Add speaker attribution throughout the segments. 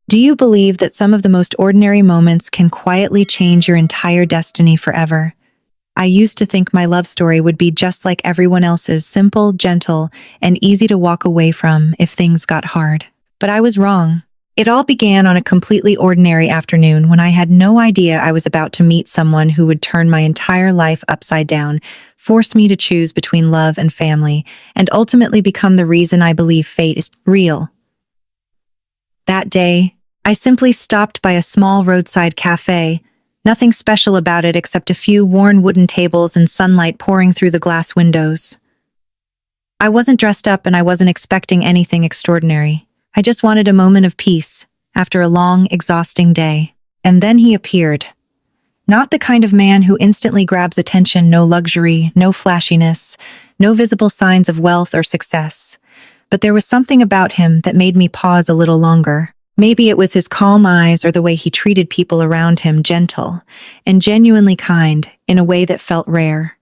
Speaker 1: Do you believe that some of the most ordinary moments can quietly change your entire destiny forever? I used to think my love story would be just like everyone else's, simple, gentle, and easy to walk away from if things got hard. But I was wrong. It all began on a completely ordinary afternoon when I had no idea I was about to meet someone who would turn my entire life upside down, force me to choose between love and family, and ultimately become the reason I believe fate is real. That day, I simply stopped by a small roadside cafe. Nothing special about it except a few worn wooden tables and sunlight pouring through the glass windows. I wasn't dressed up and I wasn't expecting anything extraordinary. I just wanted a moment of peace after a long, exhausting day. And then he appeared. Not the kind of man who instantly grabs attention, no luxury, no flashiness, no visible signs of wealth or success. But there was something about him that made me pause a little longer. Maybe it was his calm eyes or the way he treated people around him, gentle and genuinely kind in a way that felt rare.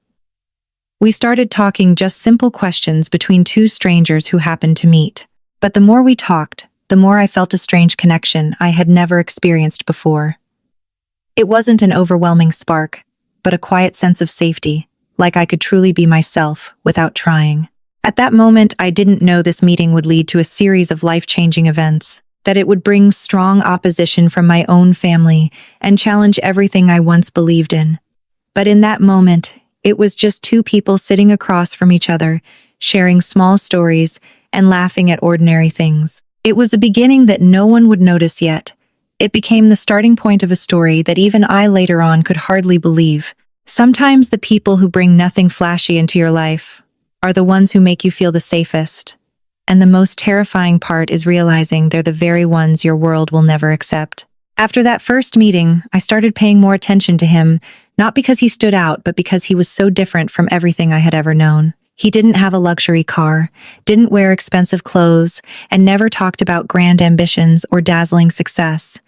Speaker 1: We started talking just simple questions between two strangers who happened to meet. But the more we talked, the more I felt a strange connection I had never experienced before. It wasn't an overwhelming spark, but a quiet sense of safety, like I could truly be myself without trying. At that moment, I didn't know this meeting would lead to a series of life-changing events, that it would bring strong opposition from my own family and challenge everything I once believed in. But in that moment, it was just two people sitting across from each other, sharing small stories and laughing at ordinary things. It was a beginning that no one would notice yet. It became the starting point of a story that even I later on could hardly believe. Sometimes the people who bring nothing flashy into your life are the ones who make you feel the safest. And the most terrifying part is realizing they're the very ones your world will never accept. After that first meeting, I started paying more attention to him, not because he stood out, but because he was so different from everything I had ever known. He didn't have a luxury car, didn't wear expensive clothes, and never talked about grand ambitions or dazzling success.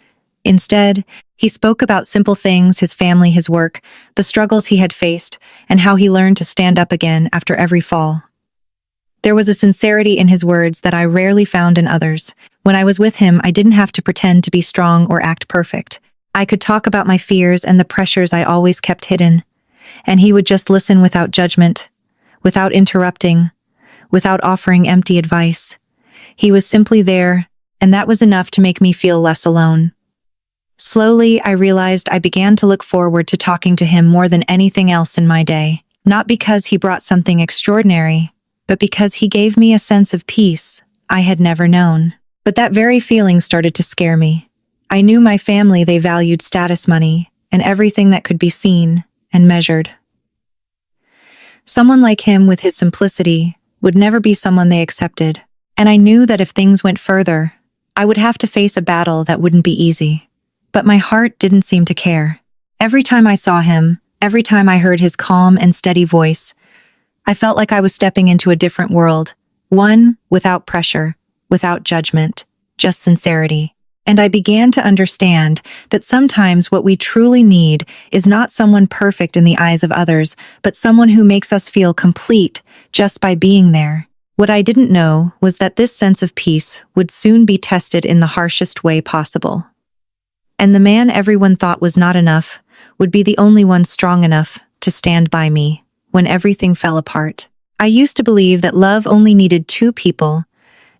Speaker 1: Instead, he spoke about simple things, his family, his work, the struggles he had faced, and how he learned to stand up again after every fall. There was a sincerity in his words that I rarely found in others. When I was with him, I didn't have to pretend to be strong or act perfect. I could talk about my fears and the pressures I always kept hidden, and he would just listen without judgment, without interrupting, without offering empty advice. He was simply there, and that was enough to make me feel less alone. Slowly, I realized I began to look forward to talking to him more than anything else in my day, not because he brought something extraordinary, but because he gave me a sense of peace I had never known. But that very feeling started to scare me. I knew my family, they valued status, money, and everything that could be seen and measured. Someone like him with his simplicity would never be someone they accepted, and I knew that if things went further, I would have to face a battle that wouldn't be easy. But my heart didn't seem to care. Every time I saw him, every time I heard his calm and steady voice, I felt like I was stepping into a different world, one without pressure, without judgment, just sincerity. And I began to understand that sometimes what we truly need is not someone perfect in the eyes of others, but someone who makes us feel complete just by being there. What I didn't know was that this sense of peace would soon be tested in the harshest way possible. And the man everyone thought was not enough would be the only one strong enough to stand by me when everything fell apart. I used to believe that love only needed two people,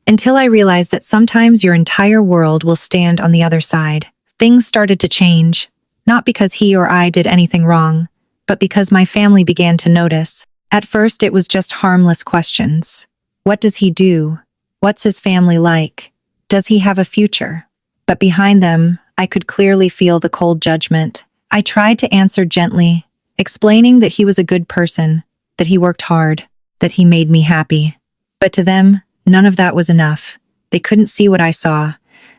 Speaker 1: until I realized that sometimes your entire world will stand on the other side. Things started to change, not because he or I did anything wrong, but because my family began to notice. At first, it was just harmless questions. What does he do? What's his family like? Does he have a future? But behind them, I could clearly feel the cold judgment. I tried to answer gently, explaining that he was a good person, that he worked hard, that he made me happy. But to them, none of that was enough. They couldn't see what I saw.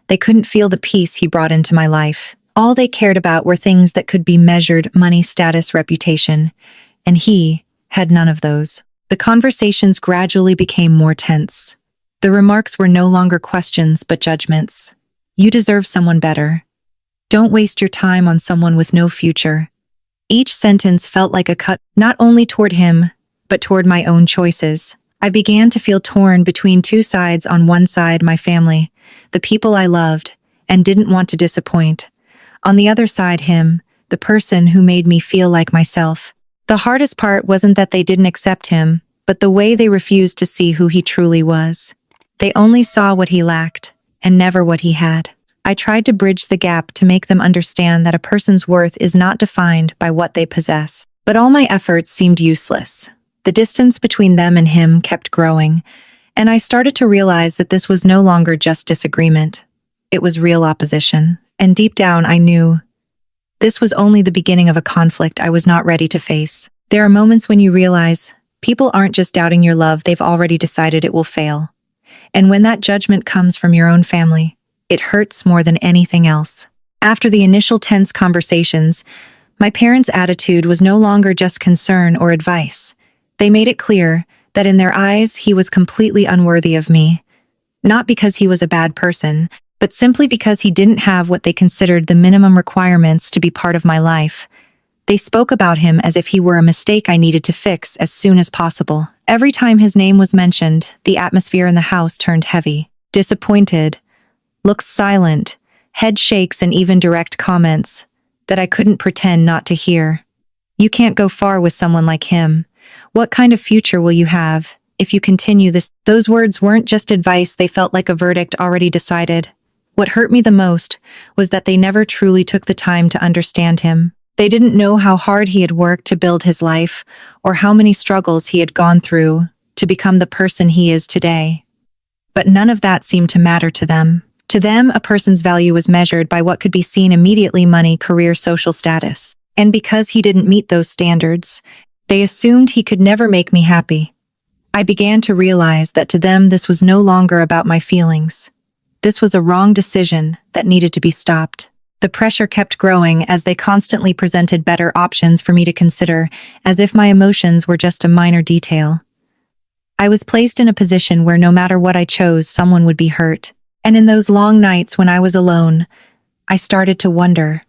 Speaker 1: They couldn't feel the peace he brought into my life. All they cared about were things that could be measured: money, status, reputation. And he had none of those. The conversations gradually became more tense. The remarks were no longer questions but judgments. You deserve someone better. Don't waste your time on someone with no future. Each sentence felt like a cut, not only toward him, but toward my own choices. I began to feel torn between two sides. On one side, my family, the people I loved, and didn't want to disappoint. On the other side, him, the person who made me feel like myself. The hardest part wasn't that they didn't accept him, but the way they refused to see who he truly was. They only saw what he lacked, and never what he had. I tried to bridge the gap to make them understand that a person's worth is not defined by what they possess. But all my efforts seemed useless. The distance between them and him kept growing, and I started to realize that this was no longer just disagreement. It was real opposition, and deep down I knew this was only the beginning of a conflict I was not ready to face. There are moments when you realize people aren't just doubting your love, they've already decided it will fail. And when that judgment comes from your own family, it hurts more than anything else. After the initial tense conversations, my parents' attitude was no longer just concern or advice. They made it clear that in their eyes he was completely unworthy of me. Not because he was a bad person, but simply because he didn't have what they considered the minimum requirements to be part of my life. They spoke about him as if he were a mistake I needed to fix as soon as possible. Every time his name was mentioned, the atmosphere in the house turned heavy. Disappointed, looks silent, head shakes, and even direct comments that I couldn't pretend not to hear. You can't go far with someone like him. What kind of future will you have if you continue this? Those words weren't just advice, they felt like a verdict already decided. What hurt me the most was that they never truly took the time to understand him. They didn't know how hard he had worked to build his life, or how many struggles he had gone through to become the person he is today. But none of that seemed to matter to them. To them, a person's value was measured by what could be seen immediately: money, career, social status. And because he didn't meet those standards, they assumed he could never make me happy. I began to realize that to them this was no longer about my feelings. This was a wrong decision that needed to be stopped. The pressure kept growing as they constantly presented better options for me to consider, as if my emotions were just a minor detail. I was placed in a position where no matter what I chose, someone would be hurt. And in those long nights when I was alone, I started to wonder,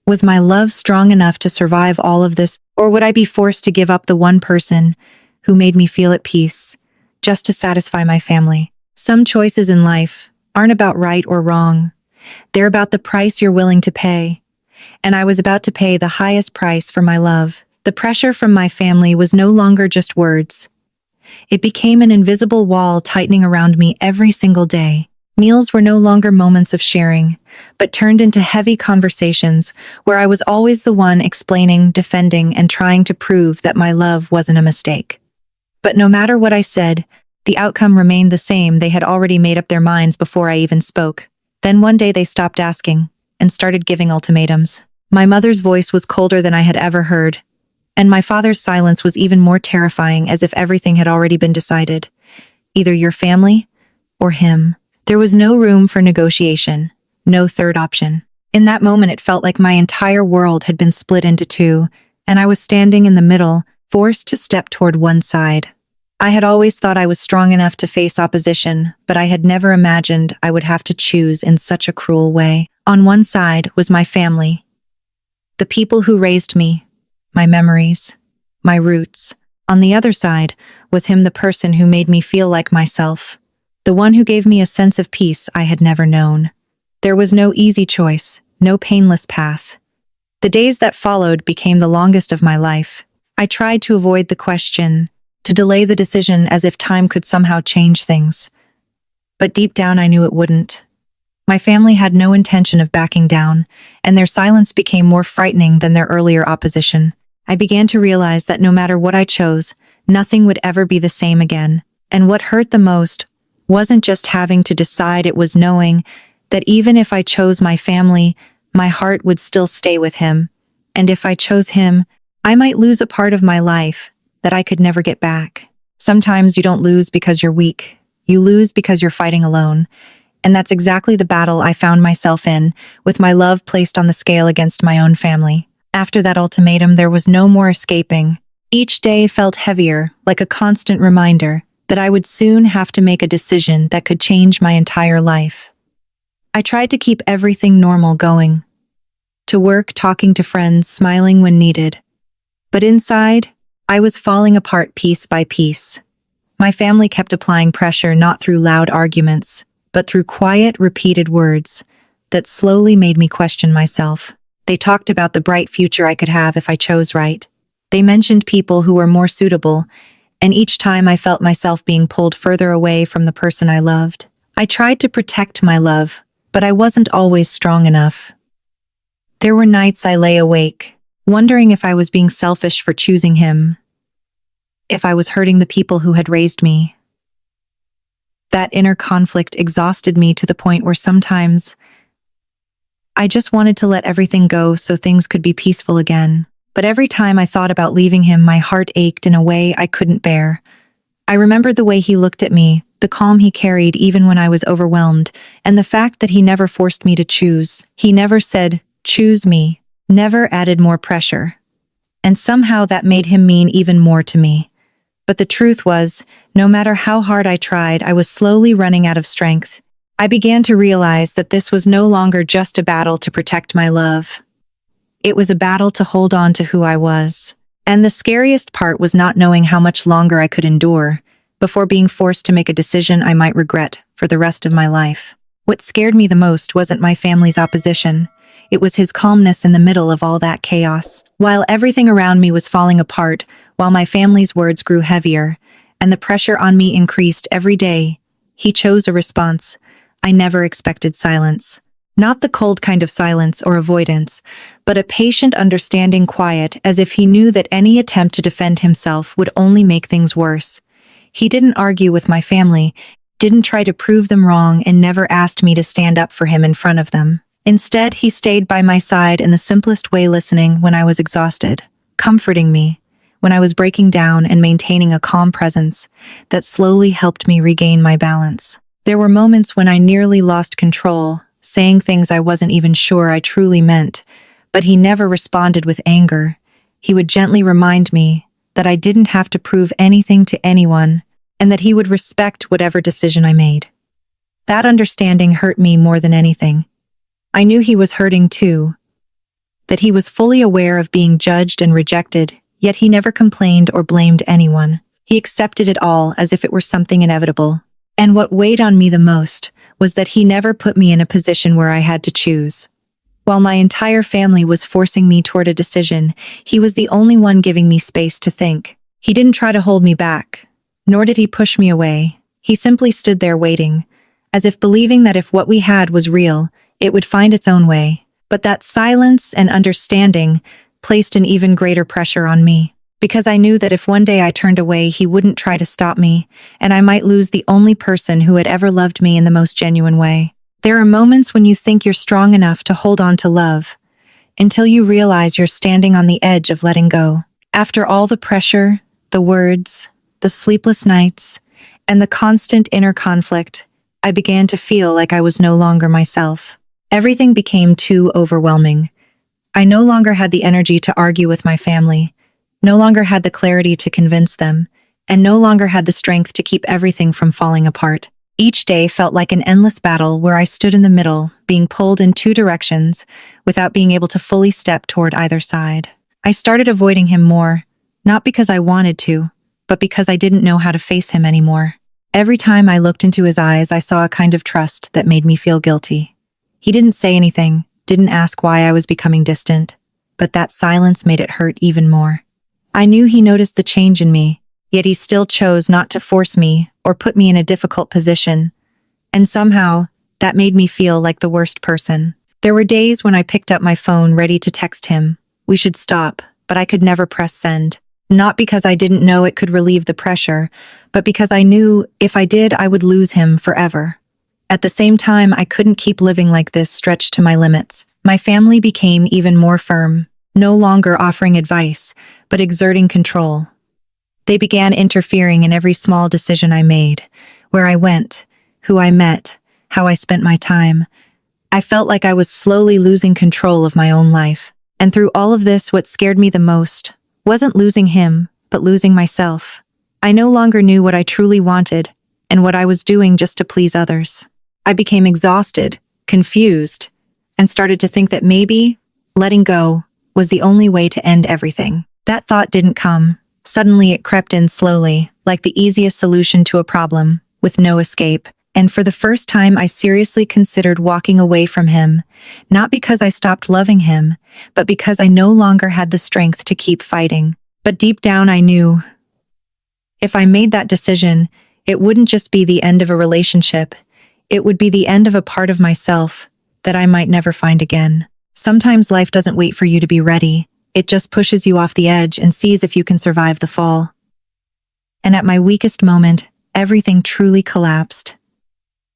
Speaker 1: was my love strong enough to survive all of this, or would I be forced to give up the one person who made me feel at peace, just to satisfy my family? Some choices in life aren't about right or wrong. They're about the price you're willing to pay. And I was about to pay the highest price for my love. The pressure from my family was no longer just words. It became an invisible wall tightening around me every single day. Meals were no longer moments of sharing, but turned into heavy conversations where I was always the one explaining, defending, and trying to prove that my love wasn't a mistake. But no matter what I said, the outcome remained the same. They had already made up their minds before I even spoke. Then one day they stopped asking and started giving ultimatums. My mother's voice was colder than I had ever heard, and my father's silence was even more terrifying, as if everything had already been decided. Either your family or him. There was no room for negotiation, no third option. In that moment, it felt like my entire world had been split into two, and I was standing in the middle, forced to step toward one side. I had always thought I was strong enough to face opposition, but I had never imagined I would have to choose in such a cruel way. On one side was my family, the people who raised me, my memories, my roots. On the other side was him, the person who made me feel like myself, the one who gave me a sense of peace I had never known. There was no easy choice, no painless path. The days that followed became the longest of my life. I tried to avoid the question, to delay the decision as if time could somehow change things. But deep down I knew it wouldn't. My family had no intention of backing down, and their silence became more frightening than their earlier opposition. I began to realize that no matter what I chose, nothing would ever be the same again. And what hurt the most wasn't just having to decide, it was knowing that even if I chose my family, my heart would still stay with him. And if I chose him, I might lose a part of my life that I could never get back. Sometimes you don't lose because you're weak. You lose because you're fighting alone. And that's exactly the battle I found myself in, with my love placed on the scale against my own family. After that ultimatum, there was no more escaping. Each day felt heavier, like a constant reminder that I would soon have to make a decision that could change my entire life. I tried to keep everything normal going. To work, talking to friends, smiling when needed. But inside, I was falling apart piece by piece. My family kept applying pressure, not through loud arguments, but through quiet, repeated words, that slowly made me question myself. They talked about the bright future I could have if I chose right. They mentioned people who were more suitable, and each time I felt myself being pulled further away from the person I loved. I tried to protect my love, but I wasn't always strong enough. There were nights I lay awake, wondering if I was being selfish for choosing him, if I was hurting the people who had raised me. That inner conflict exhausted me to the point where sometimes I just wanted to let everything go so things could be peaceful again. But every time I thought about leaving him, my heart ached in a way I couldn't bear. I remembered the way he looked at me, the calm he carried even when I was overwhelmed, and the fact that he never forced me to choose. He never said, "Choose me," never added more pressure. And somehow that made him mean even more to me. But the truth was, no matter how hard I tried, I was slowly running out of strength. I began to realize that this was no longer just a battle to protect my love. It was a battle to hold on to who I was. And the scariest part was not knowing how much longer I could endure before being forced to make a decision I might regret for the rest of my life. What scared me the most wasn't my family's opposition. It was his calmness in the middle of all that chaos. While everything around me was falling apart, while my family's words grew heavier, and the pressure on me increased every day, he chose a response. I never expected silence. Not the cold kind of silence or avoidance, but a patient, understanding quiet, as if he knew that any attempt to defend himself would only make things worse. He didn't argue with my family, didn't try to prove them wrong, and never asked me to stand up for him in front of them. Instead, he stayed by my side in the simplest way, listening when I was exhausted, comforting me when I was breaking down, and maintaining a calm presence that slowly helped me regain my balance. There were moments when I nearly lost control, saying things I wasn't even sure I truly meant, but he never responded with anger. He would gently remind me that I didn't have to prove anything to anyone, and that he would respect whatever decision I made. That understanding hurt me more than anything. I knew he was hurting too, that he was fully aware of being judged and rejected, yet he never complained or blamed anyone. He accepted it all as if it were something inevitable. And what weighed on me the most was that he never put me in a position where I had to choose. While my entire family was forcing me toward a decision, he was the only one giving me space to think. He didn't try to hold me back, nor did he push me away. He simply stood there waiting, as if believing that if what we had was real, it would find its own way. But that silence and understanding placed an even greater pressure on me, because I knew that if one day I turned away, he wouldn't try to stop me, and I might lose the only person who had ever loved me in the most genuine way. There are moments when you think you're strong enough to hold on to love, until you realize you're standing on the edge of letting go. After all the pressure, the words, the sleepless nights, and the constant inner conflict, I began to feel like I was no longer myself. Everything became too overwhelming. I no longer had the energy to argue with my family, no longer had the clarity to convince them, and no longer had the strength to keep everything from falling apart. Each day felt like an endless battle where I stood in the middle, being pulled in two directions, without being able to fully step toward either side. I started avoiding him more, not because I wanted to, but because I didn't know how to face him anymore. Every time I looked into his eyes, I saw a kind of trust that made me feel guilty. He didn't say anything, didn't ask why I was becoming distant, but that silence made it hurt even more. I knew he noticed the change in me, yet he still chose not to force me or put me in a difficult position. And somehow, that made me feel like the worst person. There were days when I picked up my phone ready to text him, "We should stop," but I could never press send. Not because I didn't know it could relieve the pressure, but because I knew if I did, I would lose him forever. At the same time, I couldn't keep living like this, stretched to my limits. My family became even more firm, no longer offering advice, but exerting control. They began interfering in every small decision I made, where I went, who I met, how I spent my time. I felt like I was slowly losing control of my own life. And through all of this, what scared me the most wasn't losing him, but losing myself. I no longer knew what I truly wanted and what I was doing just to please others. I became exhausted, confused, and started to think that maybe letting go was the only way to end everything. That thought didn't come. Suddenly it crept in slowly, like the easiest solution to a problem, with no escape. And for the first time, I seriously considered walking away from him, not because I stopped loving him, but because I no longer had the strength to keep fighting. But deep down, I knew if I made that decision, it wouldn't just be the end of a relationship, it would be the end of a part of myself that I might never find again. Sometimes life doesn't wait for you to be ready, it just pushes you off the edge and sees if you can survive the fall. And at my weakest moment, everything truly collapsed.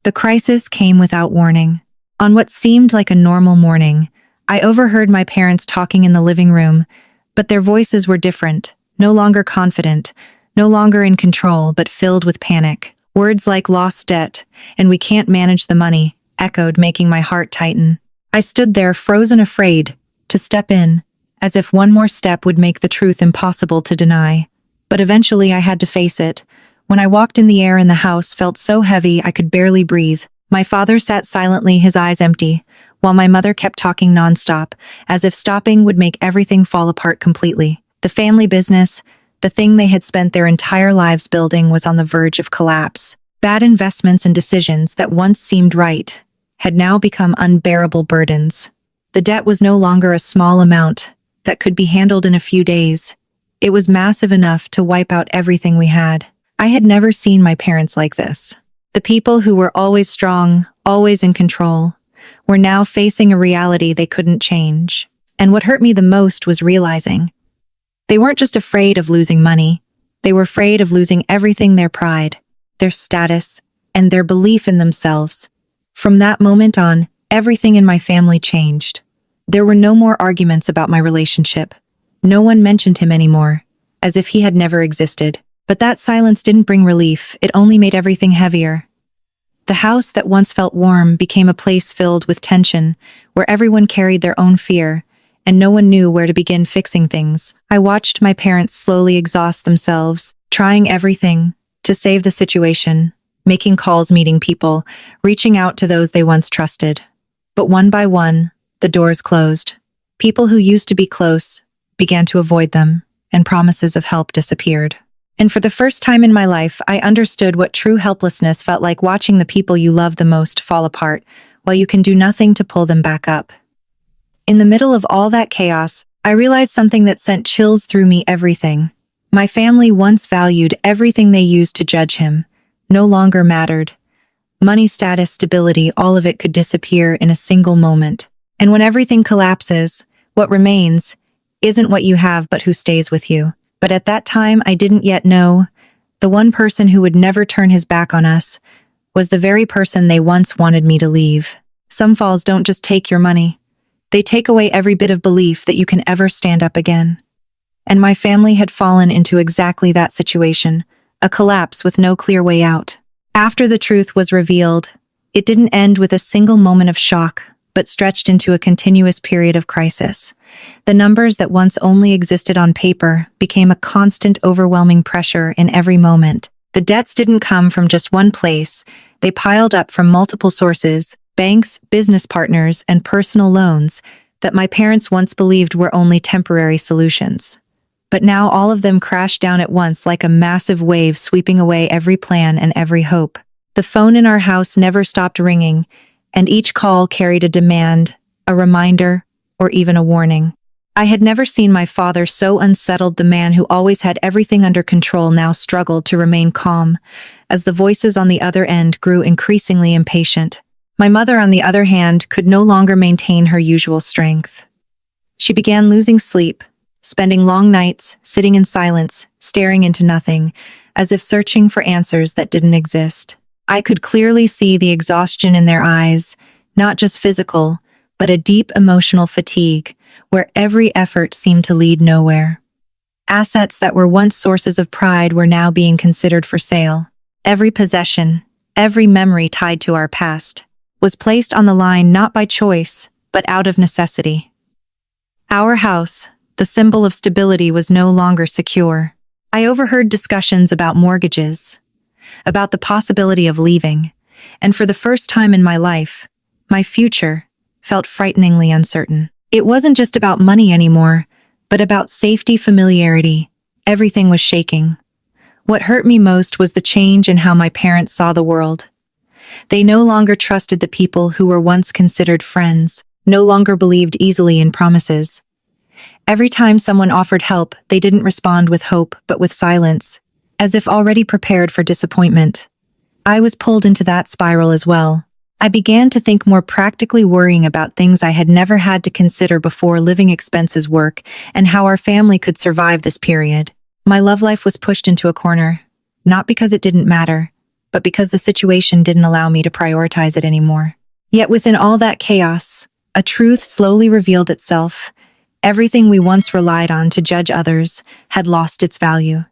Speaker 1: The crisis came without warning. On what seemed like a normal morning, I overheard my parents talking in the living room, but their voices were different, no longer confident, no longer in control, but filled with panic. Words like lost debt and we can't manage the money echoed, making my heart tighten. I stood there, frozen, afraid to step in, as if one more step would make the truth impossible to deny. But eventually I had to face it. When I walked in, the air in the house felt so heavy I could barely breathe. My father sat silently, his eyes empty, while my mother kept talking nonstop, as if stopping would make everything fall apart completely. The family business, the thing they had spent their entire lives building, was on the verge of collapse. Bad investments and decisions that once seemed right had now become unbearable burdens. The debt was no longer a small amount that could be handled in a few days. It was massive enough to wipe out everything we had. I had never seen my parents like this. The people who were always strong, always in control, were now facing a reality they couldn't change. And what hurt me the most was realizing they weren't just afraid of losing money, they were afraid of losing everything: their pride, their status, and their belief in themselves. From that moment on, everything in my family changed. There were no more arguments about my relationship. No one mentioned him anymore, as if he had never existed. But that silence didn't bring relief, it only made everything heavier. The house that once felt warm became a place filled with tension, where everyone carried their own fear, and no one knew where to begin fixing things. I watched my parents slowly exhaust themselves, trying everything to save the situation, making calls, meeting people, reaching out to those they once trusted. But one by one, the doors closed. People who used to be close began to avoid them, and promises of help disappeared. And for the first time in my life, I understood what true helplessness felt like: watching the people you love the most fall apart, while you can do nothing to pull them back up. In the middle of all that chaos, I realized something that sent chills through me: everything my family once valued, everything they used to judge him, no longer mattered. Money, status, stability, all of it could disappear in a single moment. And when everything collapses, what remains isn't what you have, but who stays with you. But at that time, I didn't yet know the one person who would never turn his back on us was the very person they once wanted me to leave. Some falls don't just take your money. They take away every bit of belief that you can ever stand up again. And my family had fallen into exactly that situation, a collapse with no clear way out. After the truth was revealed, it didn't end with a single moment of shock, but stretched into a continuous period of crisis. The numbers that once only existed on paper became a constant, overwhelming pressure in every moment. The debts didn't come from just one place, they piled up from multiple sources: banks, business partners, and personal loans that my parents once believed were only temporary solutions. But now all of them crashed down at once, like a massive wave sweeping away every plan and every hope. The phone in our house never stopped ringing, and each call carried a demand, a reminder, or even a warning. I had never seen my father so unsettled. The man who always had everything under control now struggled to remain calm, as the voices on the other end grew increasingly impatient. My mother, on the other hand, could no longer maintain her usual strength. She began losing sleep, spending long nights, sitting in silence, staring into nothing, as if searching for answers that didn't exist. I could clearly see the exhaustion in their eyes, not just physical, but a deep emotional fatigue, where every effort seemed to lead nowhere. Assets that were once sources of pride were now being considered for sale. Every possession, every memory tied to our past, was placed on the line not by choice, but out of necessity. Our house, the symbol of stability, was no longer secure. I overheard discussions about mortgages, about the possibility of leaving, and for the first time in my life, my future felt frighteningly uncertain. It wasn't just about money anymore, but about safety, familiarity. Everything was shaking. What hurt me most was the change in how my parents saw the world. They no longer trusted the people who were once considered friends, no longer believed easily in promises. Every time someone offered help, they didn't respond with hope, but with silence, as if already prepared for disappointment. I was pulled into that spiral as well. I began to think more practically, worrying about things I had never had to consider before: living expenses, work, and how our family could survive this period. My love life was pushed into a corner, not because it didn't matter, but because the situation didn't allow me to prioritize it anymore. Yet within all that chaos, a truth slowly revealed itself. Everything we once relied on to judge others had lost its value.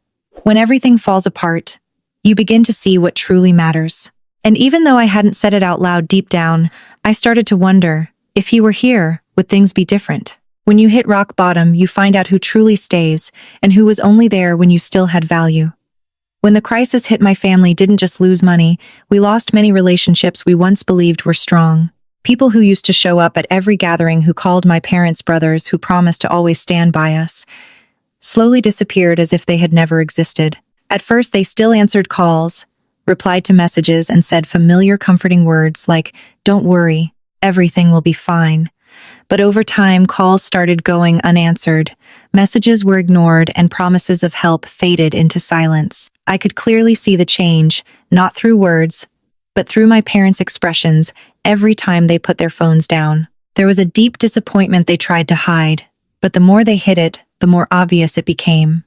Speaker 1: When everything falls apart, you begin to see what truly matters. And even though I hadn't said it out loud, deep down, I started to wonder, if he were here, would things be different? When you hit rock bottom, you find out who truly stays and who was only there when you still had value. When the crisis hit, my family didn't just lose money, we lost many relationships we once believed were strong. People who used to show up at every gathering, who called my parents brothers, who promised to always stand by us, slowly disappeared as if they had never existed. At first, they still answered calls, replied to messages, and said familiar comforting words like, "Don't worry, everything will be fine." But over time, calls started going unanswered, messages were ignored, and promises of help faded into silence. I could clearly see the change, not through words, but through my parents' expressions every time they put their phones down. There was a deep disappointment they tried to hide, but the more they hid it, the more obvious it became.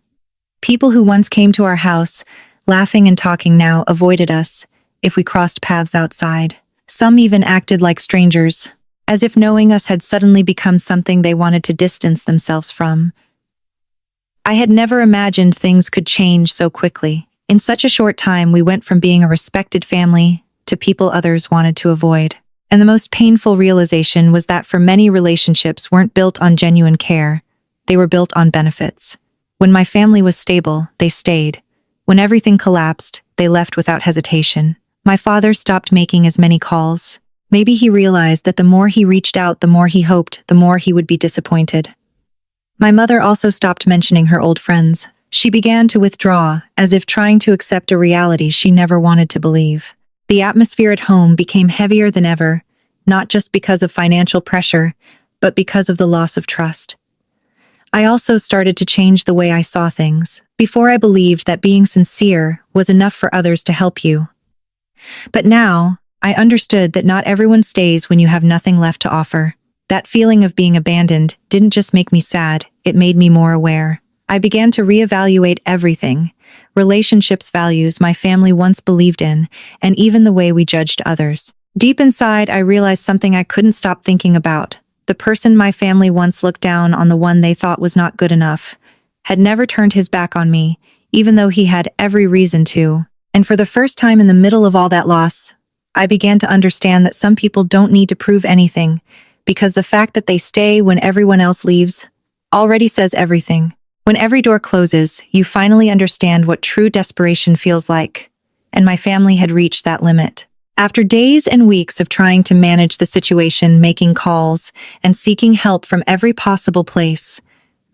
Speaker 1: People who once came to our house, laughing and talking, now avoided us if we crossed paths outside. Some even acted like strangers, as if knowing us had suddenly become something they wanted to distance themselves from. I had never imagined things could change so quickly. In such a short time, we went from being a respected family to people others wanted to avoid. And the most painful realization was that for many, relationships weren't built on genuine care, they were built on benefits. When my family was stable, they stayed. When everything collapsed, they left without hesitation. My father stopped making as many calls. Maybe he realized that the more he reached out, the more he hoped, the more he would be disappointed. My mother also stopped mentioning her old friends. She began to withdraw, as if trying to accept a reality she never wanted to believe. The atmosphere at home became heavier than ever, not just because of financial pressure, but because of the loss of trust. I also started to change the way I saw things. Before, I believed that being sincere was enough for others to help you. But now, I understood that not everyone stays when you have nothing left to offer. That feeling of being abandoned didn't just make me sad, it made me more aware. I began to reevaluate everything: relationships, values my family once believed in, and even the way we judged others. Deep inside, I realized something I couldn't stop thinking about. The person my family once looked down on, the one they thought was not good enough, had never turned his back on me, even though he had every reason to. And for the first time in the middle of all that loss, I began to understand that some people don't need to prove anything, because the fact that they stay when everyone else leaves already says everything. When every door closes, you finally understand what true desperation feels like, and my family had reached that limit. After days and weeks of trying to manage the situation, making calls, and seeking help from every possible place,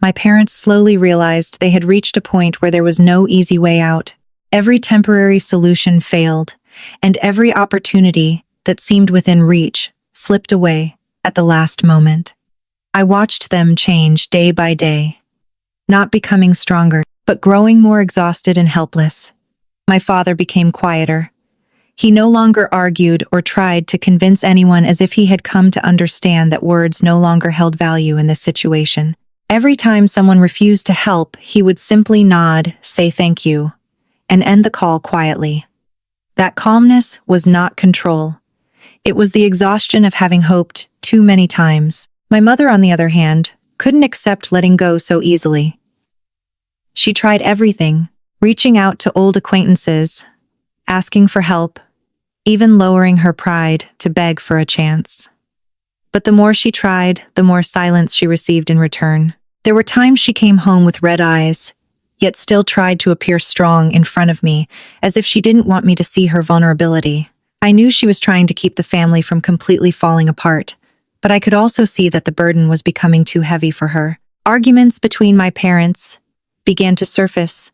Speaker 1: my parents slowly realized they had reached a point where there was no easy way out. Every temporary solution failed, and every opportunity that seemed within reach slipped away at the last moment. I watched them change day by day, not becoming stronger, but growing more exhausted and helpless. My father became quieter. He no longer argued or tried to convince anyone, as if he had come to understand that words no longer held value in this situation. Every time someone refused to help, he would simply nod, say thank you, and end the call quietly. That calmness was not control. It was the exhaustion of having hoped too many times. My mother, on the other hand, couldn't accept letting go so easily. She tried everything, reaching out to old acquaintances, asking for help, even lowering her pride to beg for a chance. But the more she tried, the more silence she received in return. There were times she came home with red eyes, yet still tried to appear strong in front of me, as if she didn't want me to see her vulnerability. I knew she was trying to keep the family from completely falling apart, but I could also see that the burden was becoming too heavy for her. Arguments between my parents began to surface,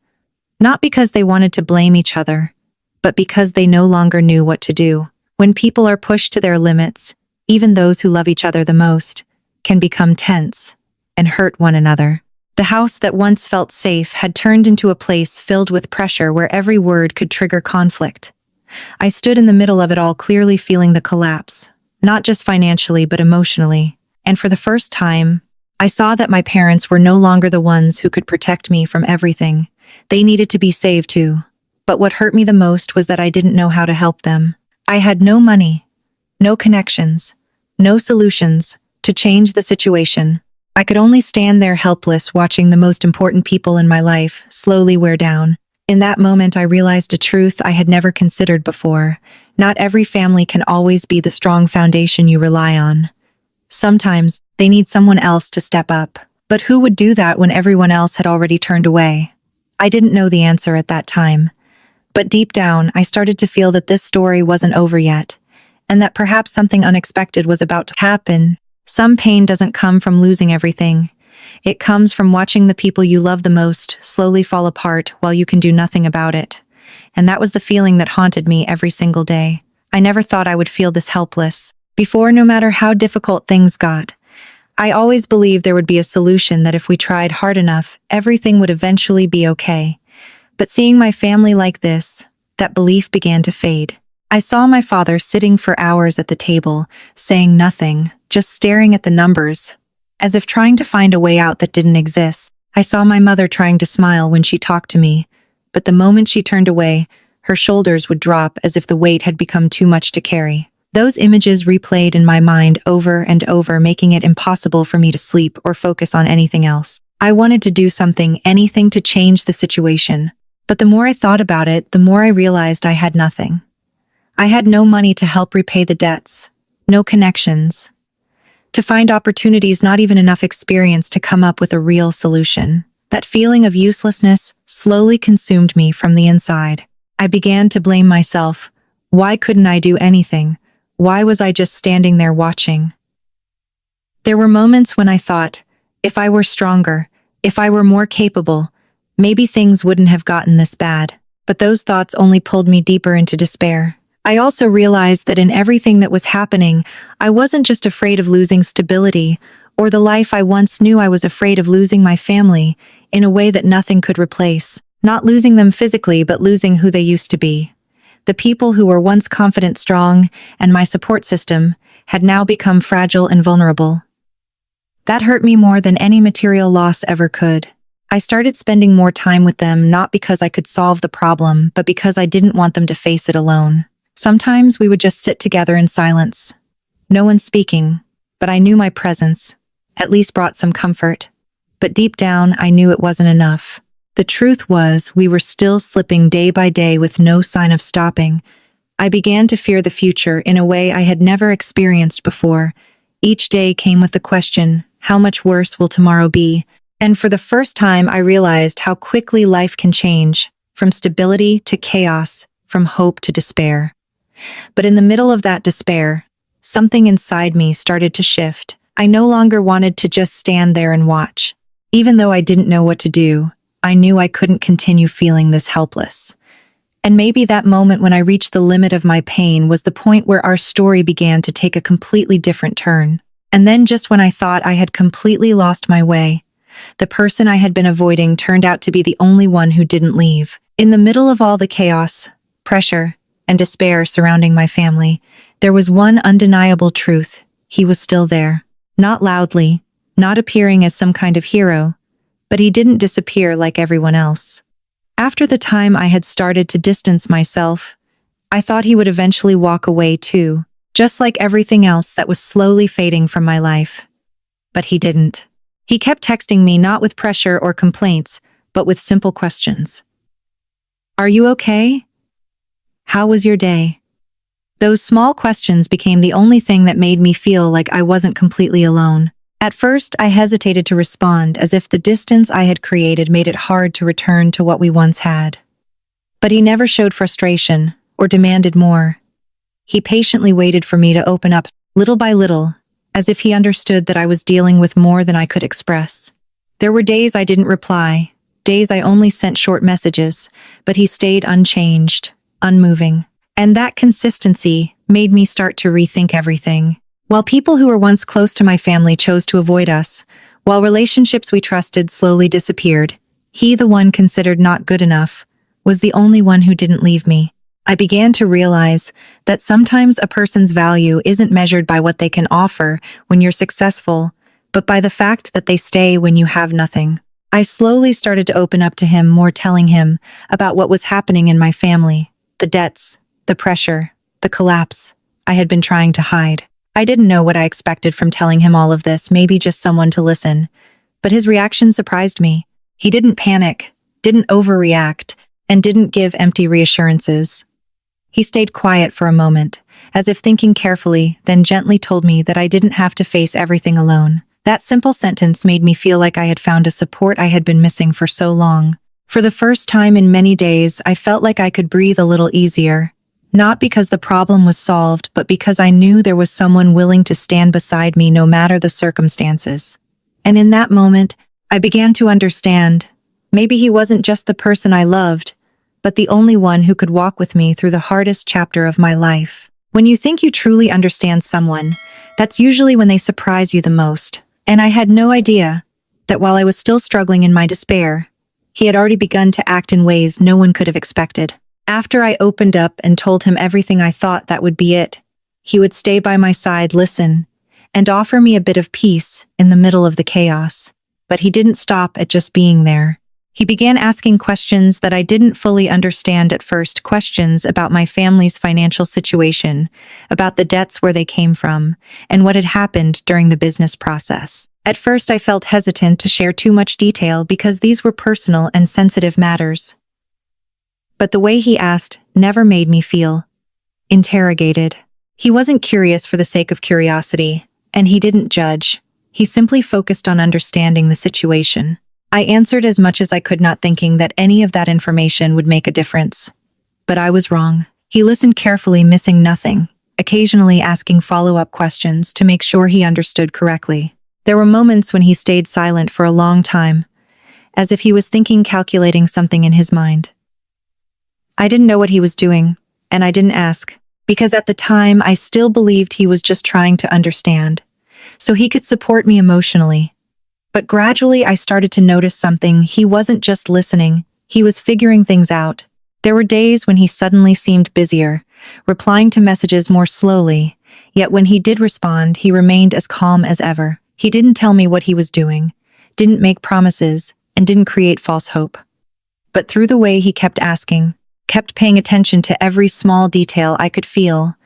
Speaker 1: not because they wanted to blame each other, but because they no longer knew what to do. When people are pushed to their limits, even those who love each other the most can become tense and hurt one another. The house that once felt safe had turned into a place filled with pressure where every word could trigger conflict. I stood in the middle of it all, clearly feeling the collapse, not just financially but emotionally. And for the first time, I saw that my parents were no longer the ones who could protect me from everything. They needed to be saved too. But what hurt me the most was that I didn't know how to help them. I had no money, no connections, no solutions to change the situation. I could only stand there helpless, watching the most important people in my life slowly wear down. In that moment, I realized a truth I had never considered before. Not every family can always be the strong foundation you rely on. Sometimes they need someone else to step up. But who would do that when everyone else had already turned away? I didn't know the answer at that time. But deep down, I started to feel that this story wasn't over yet, and that perhaps something unexpected was about to happen. Some pain doesn't come from losing everything. It comes from watching the people you love the most slowly fall apart while you can do nothing about it. And that was the feeling that haunted me every single day. I never thought I would feel this helpless. Before, no matter how difficult things got, I always believed there would be a solution, that if we tried hard enough, everything would eventually be okay. But seeing my family like this, that belief began to fade. I saw my father sitting for hours at the table, saying nothing, just staring at the numbers, as if trying to find a way out that didn't exist. I saw my mother trying to smile when she talked to me, but the moment she turned away, her shoulders would drop as if the weight had become too much to carry. Those images replayed in my mind over and over, making it impossible for me to sleep or focus on anything else. I wanted to do something, anything to change the situation. But the more I thought about it, the more I realized I had nothing. I had no money to help repay the debts, no connections to find opportunities, not even enough experience to come up with a real solution. That feeling of uselessness slowly consumed me from the inside. I began to blame myself. Why couldn't I do anything? Why was I just standing there watching? There were moments when I thought, if I were stronger, if I were more capable, maybe things wouldn't have gotten this bad. But those thoughts only pulled me deeper into despair. I also realized that in everything that was happening, I wasn't just afraid of losing stability or the life I once knew. I was afraid of losing my family in a way that nothing could replace. Not losing them physically, but losing who they used to be. The people who were once confident, strong, and my support system had now become fragile and vulnerable. That hurt me more than any material loss ever could. I started spending more time with them, not because I could solve the problem, but because I didn't want them to face it alone. Sometimes we would just sit together in silence. No one speaking, but I knew my presence at least brought some comfort. But deep down, I knew it wasn't enough. The truth was, we were still slipping day by day with no sign of stopping. I began to fear the future in a way I had never experienced before. Each day came with the question, how much worse will tomorrow be? And for the first time, I realized how quickly life can change, from stability to chaos, from hope to despair. But in the middle of that despair, something inside me started to shift. I no longer wanted to just stand there and watch. Even though I didn't know what to do, I knew I couldn't continue feeling this helpless. And maybe that moment when I reached the limit of my pain was the point where our story began to take a completely different turn. And then, just when I thought I had completely lost my way, the person I had been avoiding turned out to be the only one who didn't leave. In the middle of all the chaos, pressure, and despair surrounding my family, there was one undeniable truth. He was still there. Not loudly, not appearing as some kind of hero, but he didn't disappear like everyone else. After the time I had started to distance myself, I thought he would eventually walk away too, just like everything else that was slowly fading from my life. But he didn't. He kept texting me, not with pressure or complaints, but with simple questions. Are you okay? How was your day? Those small questions became the only thing that made me feel like I wasn't completely alone. At first, I hesitated to respond, as if the distance I had created made it hard to return to what we once had. But he never showed frustration or demanded more. He patiently waited for me to open up, little by little, as if he understood that I was dealing with more than I could express. There were days I didn't reply, days I only sent short messages, but he stayed unchanged, unmoving. And that consistency made me start to rethink everything. While people who were once close to my family chose to avoid us, while relationships we trusted slowly disappeared, he, the one considered not good enough, was the only one who didn't leave me. I began to realize that sometimes a person's value isn't measured by what they can offer when you're successful, but by the fact that they stay when you have nothing. I slowly started to open up to him more, telling him about what was happening in my family, the debts, the pressure, the collapse I had been trying to hide. I didn't know what I expected from telling him all of this, maybe just someone to listen. But his reaction surprised me. He didn't panic, didn't overreact, and didn't give empty reassurances. He stayed quiet for a moment, as if thinking carefully, then gently told me that I didn't have to face everything alone. That simple sentence made me feel like I had found a support I had been missing for so long. For the first time in many days, I felt like I could breathe a little easier. Not because the problem was solved, but because I knew there was someone willing to stand beside me no matter the circumstances. And in that moment, I began to understand. Maybe he wasn't just the person I loved, but the only one who could walk with me through the hardest chapter of my life. When you think you truly understand someone, that's usually when they surprise you the most. And I had no idea that while I was still struggling in my despair, he had already begun to act in ways no one could have expected. After I opened up and told him everything, I thought that would be it. He would stay by my side, listen, and offer me a bit of peace in the middle of the chaos. But he didn't stop at just being there. He began asking questions that I didn't fully understand at first, questions about my family's financial situation, about the debts, where they came from, and what had happened during the business process. At first, I felt hesitant to share too much detail because these were personal and sensitive matters. But the way he asked never made me feel interrogated. He wasn't curious for the sake of curiosity, and he didn't judge. He simply focused on understanding the situation. I answered as much as I could, not thinking that any of that information would make a difference. But I was wrong. He listened carefully, missing nothing, occasionally asking follow-up questions to make sure he understood correctly. There were moments when he stayed silent for a long time, as if he was thinking, calculating something in his mind. I didn't know what he was doing, and I didn't ask, because at the time I still believed he was just trying to understand, so he could support me emotionally. But gradually I started to notice something. He wasn't just listening, he was figuring things out. There were days when he suddenly seemed busier, replying to messages more slowly, yet when he did respond, he remained as calm as ever. He didn't tell me what he was doing, didn't make promises, and didn't create false hope. But through the way he kept asking, kept paying attention to every small detail, I could feel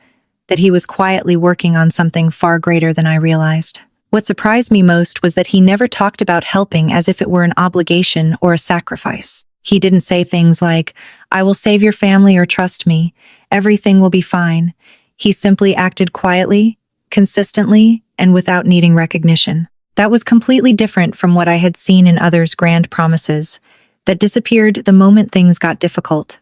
Speaker 1: that he was quietly working on something far greater than I realized. What surprised me most was that he never talked about helping as if it were an obligation or a sacrifice. He didn't say things like, "I will save your family," or "Trust me, everything will be fine." He simply acted quietly, consistently, and without needing recognition. That was completely different from what I had seen in others' grand promises that disappeared the moment things got difficult.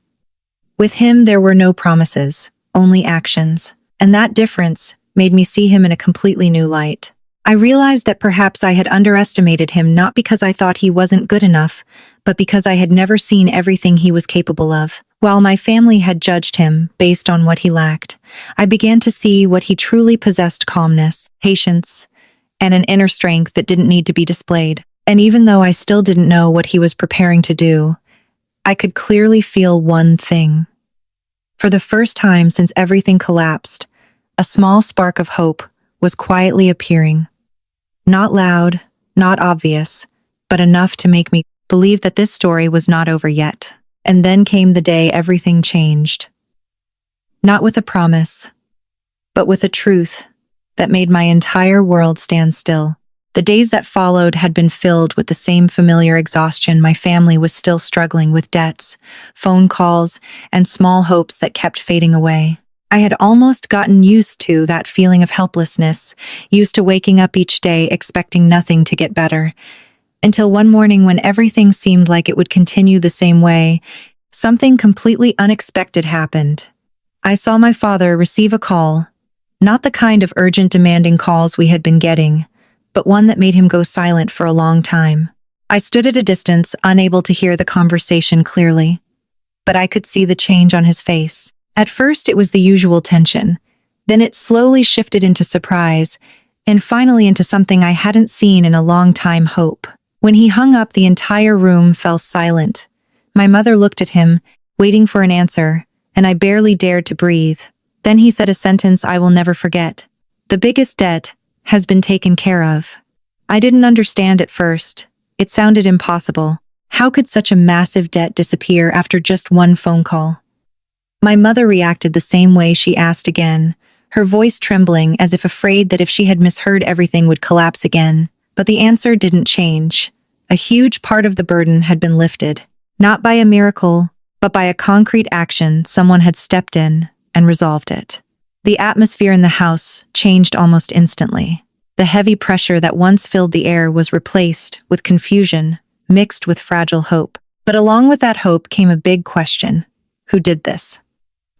Speaker 1: With him, there were no promises, only actions. And that difference made me see him in a completely new light. I realized that perhaps I had underestimated him, not because I thought he wasn't good enough, but because I had never seen everything he was capable of. While my family had judged him based on what he lacked, I began to see what he truly possessed: calmness, patience, and an inner strength that didn't need to be displayed. And even though I still didn't know what he was preparing to do, I could clearly feel one thing. For the first time since everything collapsed, a small spark of hope was quietly appearing. Not loud, not obvious, but enough to make me believe that this story was not over yet. And then came the day everything changed. Not with a promise, but with a truth that made my entire world stand still. The days that followed had been filled with the same familiar exhaustion. My family was still struggling with debts, phone calls, and small hopes that kept fading away. I had almost gotten used to that feeling of helplessness, used to waking up each day expecting nothing to get better. Until one morning, when everything seemed like it would continue the same way, something completely unexpected happened. I saw my father receive a call, not the kind of urgent, demanding calls we had been getting, but one that made him go silent for a long time. I stood at a distance, unable to hear the conversation clearly, but I could see the change on his face. At first, it was the usual tension. Then it slowly shifted into surprise, and finally into something I hadn't seen in a long time: hope. When he hung up, the entire room fell silent. My mother looked at him, waiting for an answer, and I barely dared to breathe. Then he said a sentence I will never forget. "The biggest debt has been taken care of." I didn't understand at first. It sounded impossible. How could such a massive debt disappear after just one phone call? My mother reacted the same way. She asked again, her voice trembling as if afraid that if she had misheard, everything would collapse again. But the answer didn't change. A huge part of the burden had been lifted. Not by a miracle, but by a concrete action. Someone had stepped in and resolved it. The atmosphere in the house changed almost instantly. The heavy pressure that once filled the air was replaced with confusion, mixed with fragile hope. But along with that hope came a big question: who did this?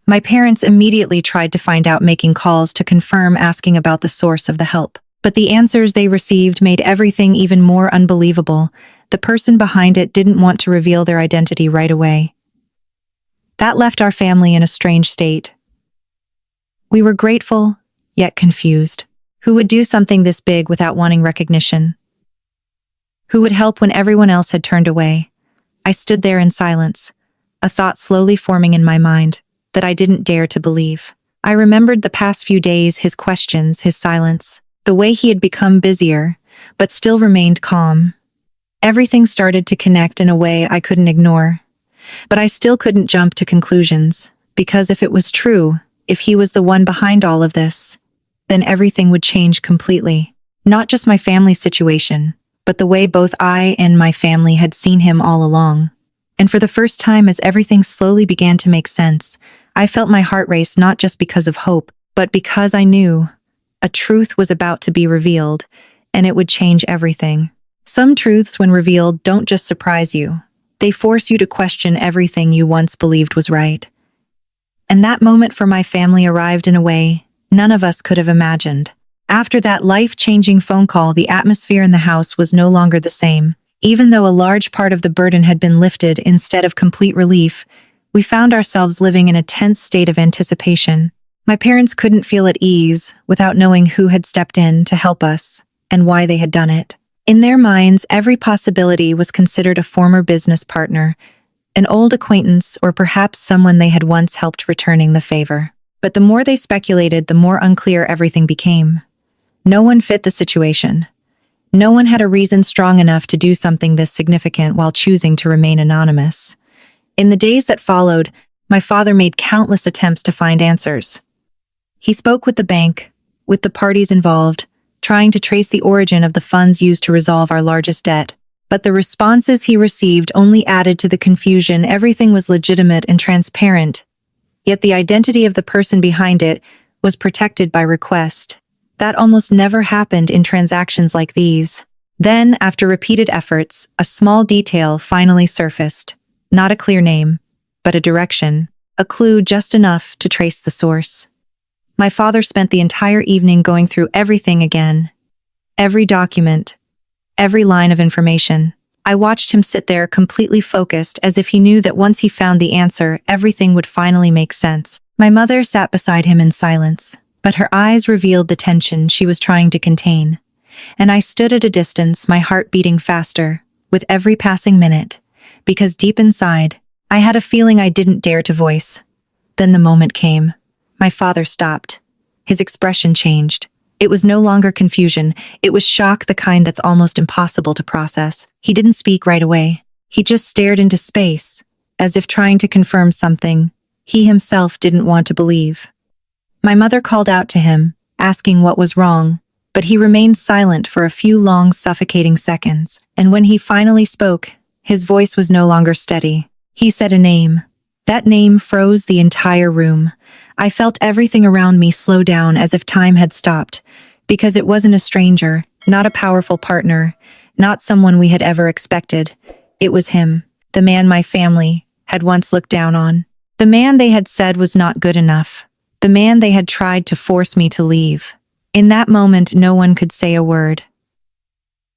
Speaker 1: My parents immediately tried to find out, making calls to confirm, asking about the source of the help. But the answers they received made everything even more unbelievable. The person behind it didn't want to reveal their identity right away. That left our family in a strange state. We were grateful, yet confused. Who would do something this big without wanting recognition? Who would help when everyone else had turned away? I stood there in silence, a thought slowly forming in my mind that I didn't dare to believe. I remembered the past few days, his questions, his silence, the way he had become busier, but still remained calm. Everything started to connect in a way I couldn't ignore. But I still couldn't jump to conclusions, because if it was true, if he was the one behind all of this, then everything would change completely. Not just my family's situation, but the way both I and my family had seen him all along. And for the first time, as everything slowly began to make sense, I felt my heart race, not just because of hope, but because I knew a truth was about to be revealed, and it would change everything. Some truths, when revealed, don't just surprise you. They force you to question everything you once believed was right. And that moment for my family arrived in a way none of us could have imagined. After that life-changing phone call, the atmosphere in the house was no longer the same. Even though a large part of the burden had been lifted instead of complete relief, we found ourselves living in a tense state of anticipation. My parents couldn't feel at ease without knowing who had stepped in to help us and why they had done it. In their minds, every possibility was considered: a former business partner, an old acquaintance, or perhaps someone they had once helped, returning the favor. But the more they speculated, the more unclear everything became. No one fit the situation. No one had a reason strong enough to do something this significant while choosing to remain anonymous. In the days that followed, my father made countless attempts to find answers. He spoke with the bank, with the parties involved, trying to trace the origin of the funds used to resolve our largest debt. But the responses he received only added to the confusion. Everything was legitimate and transparent, yet the identity of the person behind it was protected by request. That almost never happened in transactions like these. Then, after repeated efforts, a small detail finally surfaced. Not a clear name, but a direction, a clue just enough to trace the source. My father spent the entire evening going through everything again. Every document, every line of information. I watched him sit there completely focused, as if he knew that once he found the answer, everything would finally make sense. My mother sat beside him in silence, but her eyes revealed the tension she was trying to contain. And I stood at a distance, my heart beating faster with every passing minute, because deep inside, I had a feeling I didn't dare to voice. Then the moment came. My father stopped. His expression changed. It was no longer confusion. It was shock, the kind that's almost impossible to process. He didn't speak right away. He just stared into space, as if trying to confirm something he himself didn't want to believe. My mother called out to him, asking what was wrong, but he remained silent for a few long, suffocating seconds. And when he finally spoke, his voice was no longer steady. He said a name. That name froze the entire room. I felt everything around me slow down, as if time had stopped, because it wasn't a stranger, not a powerful partner, not someone we had ever expected. It was him, the man my family had once looked down on, the man they had said was not good enough, the man they had tried to force me to leave. In that moment, no one could say a word.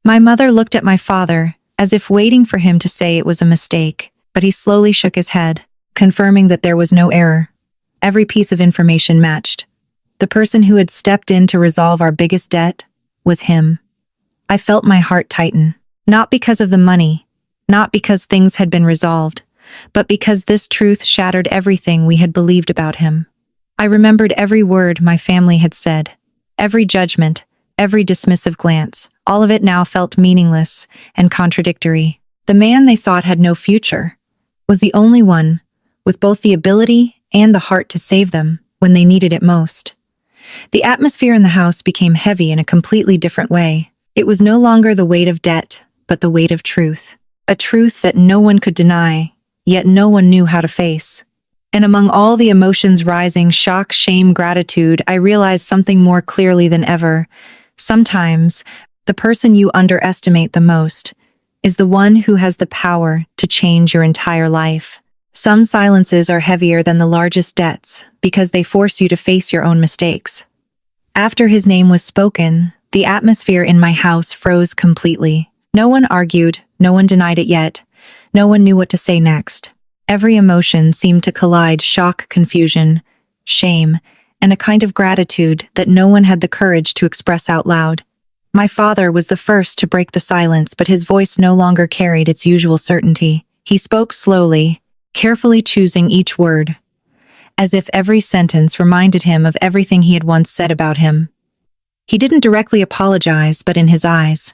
Speaker 1: My mother looked at my father, as if waiting for him to say it was a mistake, but he slowly shook his head, confirming that there was no error. Every piece of information matched. The person who had stepped in to resolve our biggest debt was him. I felt my heart tighten. Not because of the money, not because things had been resolved, but because this truth shattered everything we had believed about him. I remembered every word my family had said, every judgment, every dismissive glance. All of it now felt meaningless and contradictory. The man they thought had no future was the only one with both the ability and the heart to save them when they needed it most. The atmosphere in the house became heavy in a completely different way. It was no longer the weight of debt, but the weight of truth. A truth that no one could deny, yet no one knew how to face. And among all the emotions rising, shock, shame, gratitude, I realized something more clearly than ever. Sometimes, the person you underestimate the most is the one who has the power to change your entire life. Some silences are heavier than the largest debts because they force you to face your own mistakes. After his name was spoken, the atmosphere in my house froze completely. No one argued, no one denied it yet. No one knew what to say next. Every emotion seemed to collide: shock, confusion, shame, and a kind of gratitude that no one had the courage to express out loud. My father was the first to break the silence, but his voice no longer carried its usual certainty. He spoke slowly, carefully choosing each word, as if every sentence reminded him of everything he had once said about him. He didn't directly apologize, but in his eyes,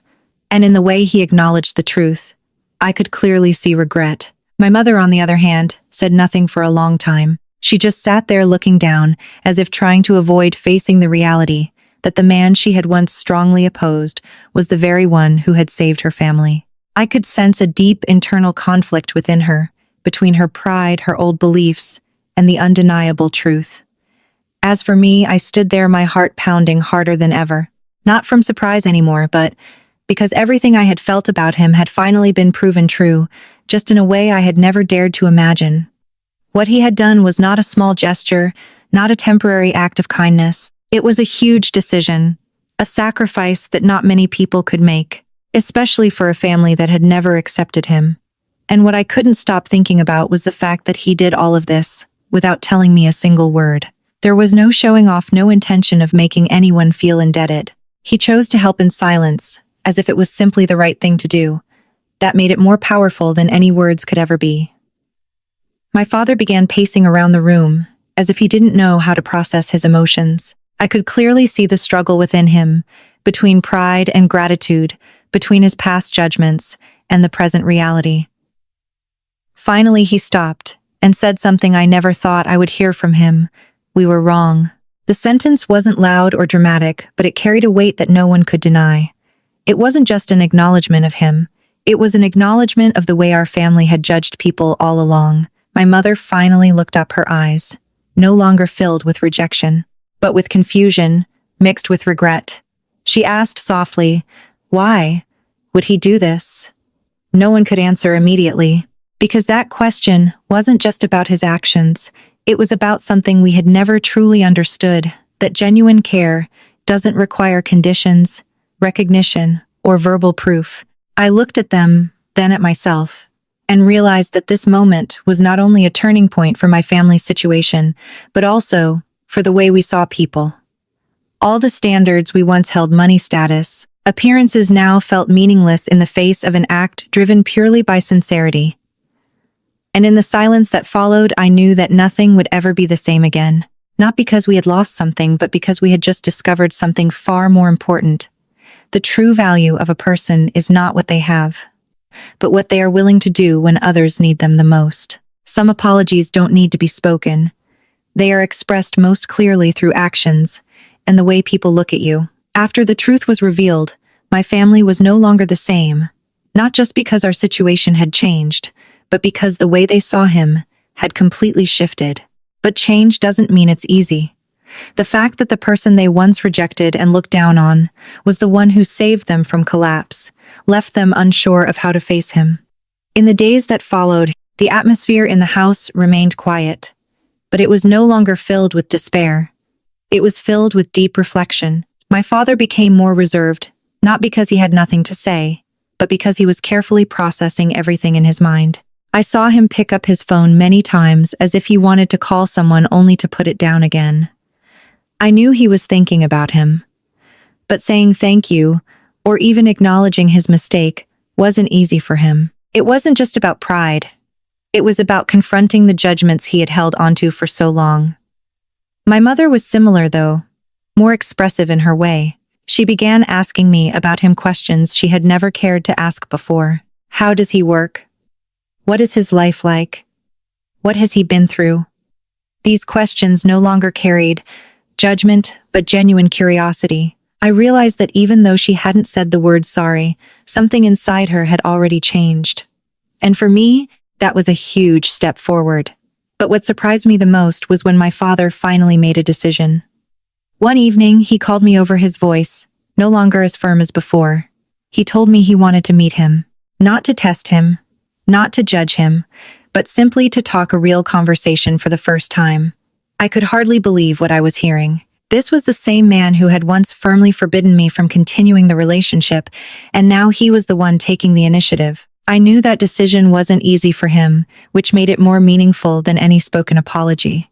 Speaker 1: and in the way he acknowledged the truth, I could clearly see regret. My mother, on the other hand, said nothing for a long time. She just sat there looking down, as if trying to avoid facing the reality that the man she had once strongly opposed was the very one who had saved her family. I could sense a deep internal conflict within her, between her pride, her old beliefs, and the undeniable truth. As for me, I stood there, my heart pounding harder than ever. Not from surprise anymore, but because everything I had felt about him had finally been proven true, just in a way I had never dared to imagine. What he had done was not a small gesture, not a temporary act of kindness. It was a huge decision, a sacrifice that not many people could make, especially for a family that had never accepted him. And what I couldn't stop thinking about was the fact that he did all of this without telling me a single word. There was no showing off, no intention of making anyone feel indebted. He chose to help in silence, as if it was simply the right thing to do. That made it more powerful than any words could ever be. My father began pacing around the room, as if he didn't know how to process his emotions. I could clearly see the struggle within him, between pride and gratitude, between his past judgments and the present reality. Finally, he stopped and said something I never thought I would hear from him. We were wrong. The sentence wasn't loud or dramatic, but it carried a weight that no one could deny. It wasn't just an acknowledgement of him. It was an acknowledgement of the way our family had judged people all along. My mother finally looked up, her eyes, no longer filled with rejection, but with confusion, mixed with regret. She asked softly, "Why would he do this?" No one could answer immediately, because that question wasn't just about his actions. It was about something we had never truly understood, that genuine care doesn't require conditions, recognition, or verbal proof. I looked at them, then at myself, and realized that this moment was not only a turning point for my family's situation, but also for the way we saw people. All the standards we once held, money, status, appearances, now felt meaningless in the face of an act driven purely by sincerity. And in the silence that followed, I knew that nothing would ever be the same again. Not because we had lost something, but because we had just discovered something far more important. The true value of a person is not what they have, but what they are willing to do when others need them the most. Some apologies don't need to be spoken. They are expressed most clearly through actions and the way people look at you. After the truth was revealed, my family was no longer the same, not just because our situation had changed, but because the way they saw him had completely shifted. But change doesn't mean it's easy. The fact that the person they once rejected and looked down on was the one who saved them from collapse left them unsure of how to face him. In the days that followed, the atmosphere in the house remained quiet, but it was no longer filled with despair. It was filled with deep reflection. My father became more reserved, not because he had nothing to say, but because he was carefully processing everything in his mind. I saw him pick up his phone many times as if he wanted to call someone only to put it down again. I knew he was thinking about him. But saying thank you, or even acknowledging his mistake, wasn't easy for him. It wasn't just about pride. It was about confronting the judgments he had held onto for so long. My mother was similar, though, more expressive in her way. She began asking me about him questions she had never cared to ask before. How does he work? What is his life like? What has he been through? These questions no longer carried judgment, but genuine curiosity. I realized that even though she hadn't said the word sorry, something inside her had already changed. And for me, that was a huge step forward. But what surprised me the most was when my father finally made a decision. One evening, he called me over, his voice, no longer as firm as before. He told me he wanted to meet him, not to test him, not to judge him, but simply to talk a real conversation for the first time. I could hardly believe what I was hearing. This was the same man who had once firmly forbidden me from continuing the relationship, and now he was the one taking the initiative. I knew that decision wasn't easy for him, which made it more meaningful than any spoken apology.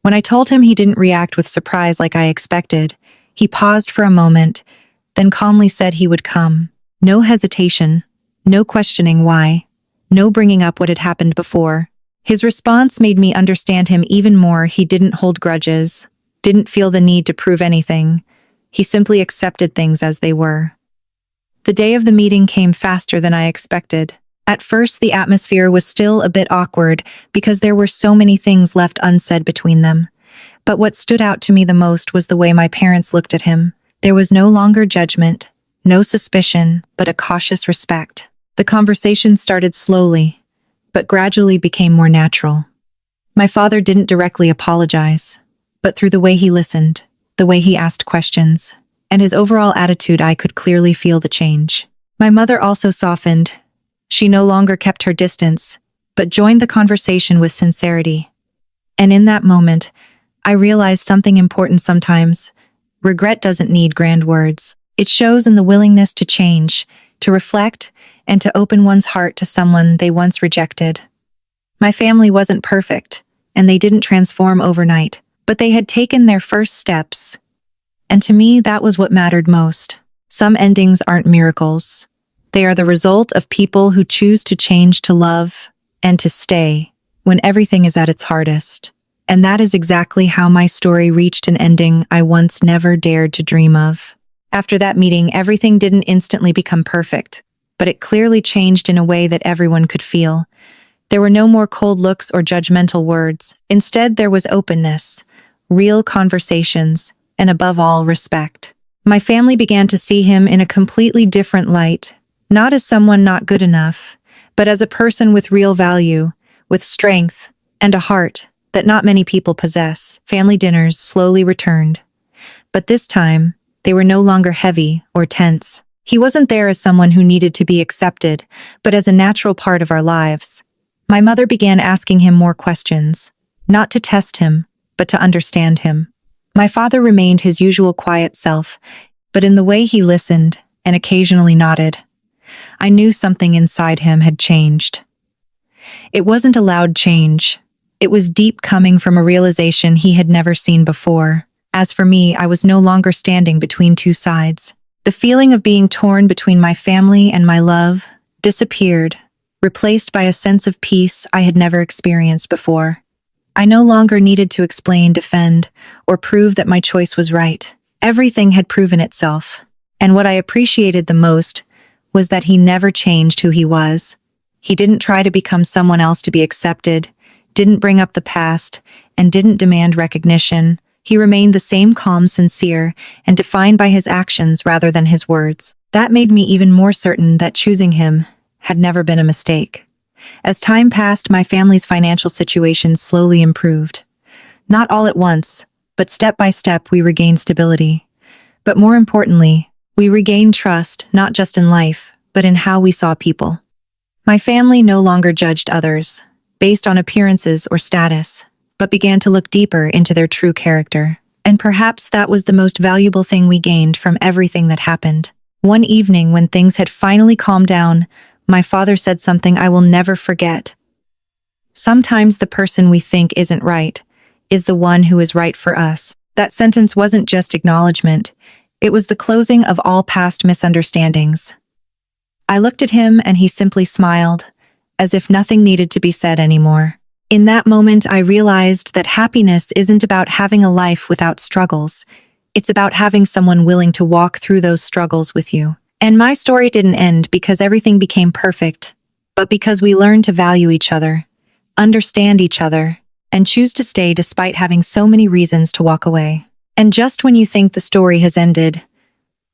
Speaker 1: When I told him, he didn't react with surprise like I expected. He paused for a moment, then calmly said he would come. No hesitation, no questioning why, no bringing up what had happened before. His response made me understand him even more. He didn't hold grudges, didn't feel the need to prove anything. He simply accepted things as they were. The day of the meeting came faster than I expected. At first, the atmosphere was still a bit awkward because there were so many things left unsaid between them. But what stood out to me the most was the way my parents looked at him. There was no longer judgment, no suspicion, but a cautious respect. The conversation started slowly, but gradually became more natural. My father didn't directly apologize, but through the way he listened, the way he asked questions, and his overall attitude, I could clearly feel the change. My mother also softened. She no longer kept her distance, but joined the conversation with sincerity. And in that moment, I realized something important sometimes. Regret doesn't need grand words. It shows in the willingness to change, to reflect, and to open one's heart to someone they once rejected. My family wasn't perfect, and they didn't transform overnight, but they had taken their first steps. And to me, that was what mattered most. Some endings aren't miracles. They are the result of people who choose to change, to love, and to stay when everything is at its hardest. And that is exactly how my story reached an ending I once never dared to dream of. After that meeting, everything didn't instantly become perfect, but it clearly changed in a way that everyone could feel. There were no more cold looks or judgmental words. Instead, there was openness, real conversations, and above all, respect. My family began to see him in a completely different light, not as someone not good enough, but as a person with real value, with strength, and a heart that not many people possess. Family dinners slowly returned, but this time, they were no longer heavy or tense. He wasn't there as someone who needed to be accepted, but as a natural part of our lives. My mother began asking him more questions, not to test him, but to understand him. My father remained his usual quiet self, but in the way he listened and occasionally nodded, I knew something inside him had changed. It wasn't a loud change. It was deep, coming from a realization he had never seen before. As for me, I was no longer standing between two sides. The feeling of being torn between my family and my love disappeared, replaced by a sense of peace I had never experienced before. I no longer needed to explain, defend, or prove that my choice was right. Everything had proven itself. And what I appreciated the most was that he never changed who he was. He didn't try to become someone else to be accepted, didn't bring up the past, and didn't demand recognition. He remained the same, calm, sincere, and defined by his actions rather than his words. That made me even more certain that choosing him had never been a mistake. As time passed, my family's financial situation slowly improved. Not all at once, but step by step we regained stability. But more importantly, we regained trust, not just in life, but in how we saw people. My family no longer judged others based on appearances or status, but began to look deeper into their true character. And perhaps that was the most valuable thing we gained from everything that happened. One evening, when things had finally calmed down, my father said something I will never forget. Sometimes the person we think isn't right is the one who is right for us. That sentence wasn't just acknowledgement. It was the closing of all past misunderstandings. I looked at him and he simply smiled, as if nothing needed to be said anymore. In that moment, I realized that happiness isn't about having a life without struggles. It's about having someone willing to walk through those struggles with you. And my story didn't end because everything became perfect, but because we learned to value each other, understand each other, and choose to stay despite having so many reasons to walk away. And just when you think the story has ended,